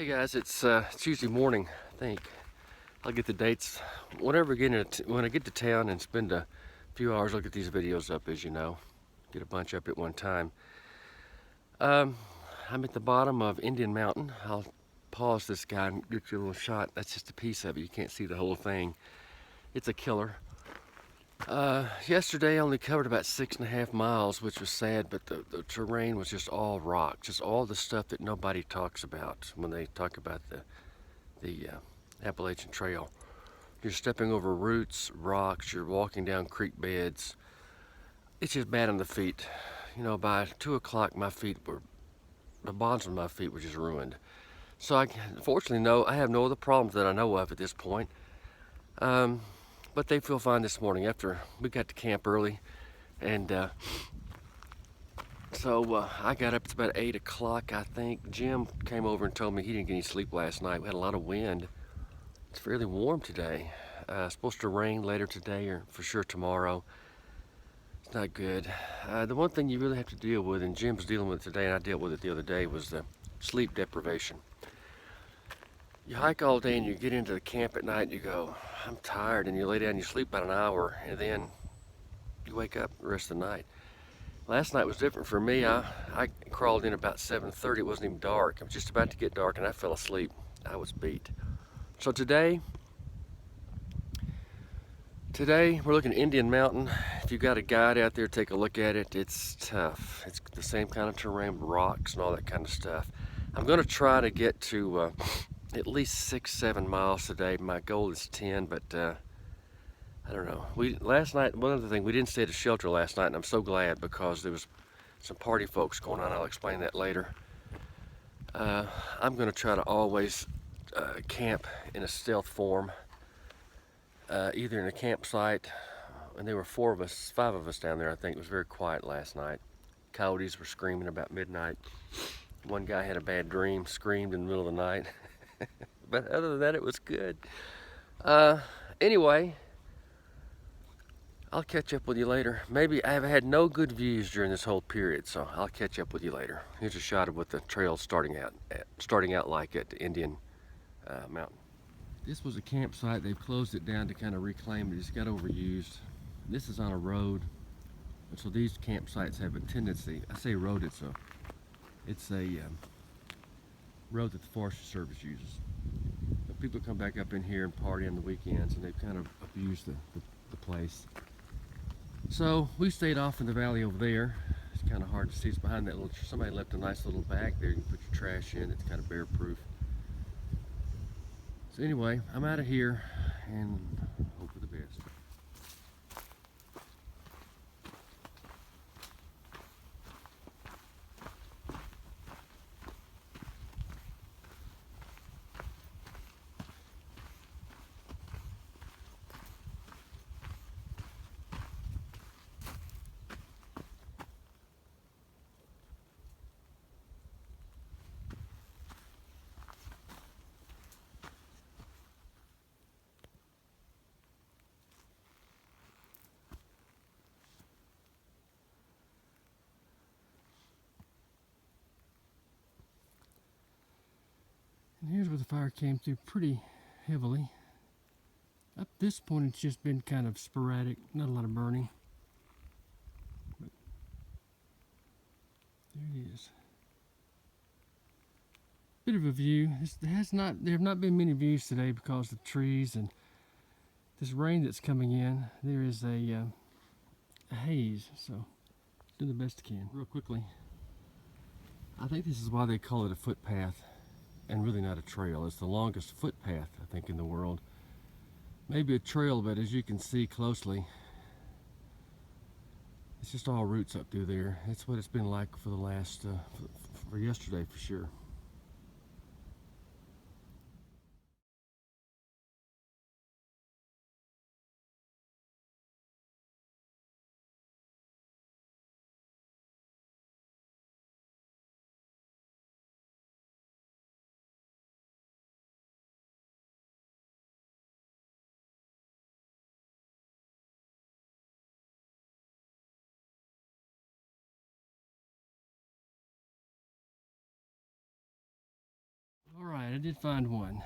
Hey guys, it's Tuesday morning, I think. I'll get the dates whenever when I get to town and spend a few hours. I'll get these videos up, as you know, get a bunch up at one time. I'm at the bottom of Indian Mountain. I'll pause this guy and get you a little shot. That's just a piece of it. You can't see the whole thing. It's a killer. Yesterday I only covered about 6.5 miles, which was sad, but the terrain was just all rock, just all the stuff that nobody talks about when they talk about the Appalachian Trail. You're stepping over roots, rocks, you're walking down creek beds. It's just bad on the feet. You know, by 2 o'clock the bonds on my feet were just ruined. So fortunately, I have no other problems that I know of at this point. But they feel fine this morning after we got to camp early. And so I got up, it's about 8 o'clock, I think. Jim came over and told me he didn't get any sleep last night. We had a lot of wind. It's fairly warm today. Supposed to rain later today or for sure tomorrow. It's not good. The one thing you really have to deal with, and Jim's dealing with it today, and I dealt with it the other day, was the sleep deprivation. You hike all day and you get into the camp at night and you go, I'm tired, and you lay down and you sleep about an hour, and then you wake up the rest of the night. Last night was different for me. I crawled in about 7:30. It wasn't even dark. It was just about to get dark and I fell asleep. I was beat. So today we're looking at Indian Mountain. If you've got a guide out there, take a look at it. It's tough. It's the same kind of terrain, rocks and all that kind of stuff. I'm going to try to get to at least 6-7 miles today. My goal is 10, but I don't know. Last night, one other thing, we didn't stay at a shelter last night, and I'm so glad because there was some party folks going on. I'll explain that later. I'm going to try to always camp in a stealth form, either in a campsite, and there were 5 of us down there. I think it was very quiet last night. Coyotes were screaming about midnight. One guy had a bad dream, screamed in the middle of the night. But other than that, it was good. Anyway, I'll catch up with you later. Maybe I have had no good views during this whole period, so I'll catch up with you later. Here's a shot of what the trail's starting out like at Indian Mountain. This was a campsite. They've closed it down to kind of reclaim it. It's got overused. This is on a road, and so these campsites have a tendency. I say road. It's a road that the Forest Service uses. But people come back up in here and party on the weekends, and they've kind of abused the place. So we stayed off in the valley over there. It's kind of hard to see. It's behind that little. Somebody left a nice little bag there. You can put your trash in. It's kind of bear proof. So anyway, I'm out of here and hope for the best. And here's where the fire came through pretty heavily. Up this point, it's just been kind of sporadic, not a lot of burning. But there it is. Bit of a view. There have not been many views today because of trees and this rain that's coming in. There is a haze, so do the best you can. Real quickly, I think this is why they call it a footpath and really not a trail. It's the longest footpath, I think, in the world. Maybe a trail, but as you can see closely, it's just all roots up through there. That's what it's been like for the last, for yesterday for sure. Alright, I did find one.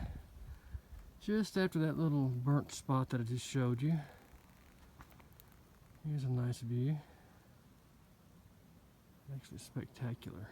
Just after that little burnt spot that I just showed you. Here's a nice view. Actually spectacular.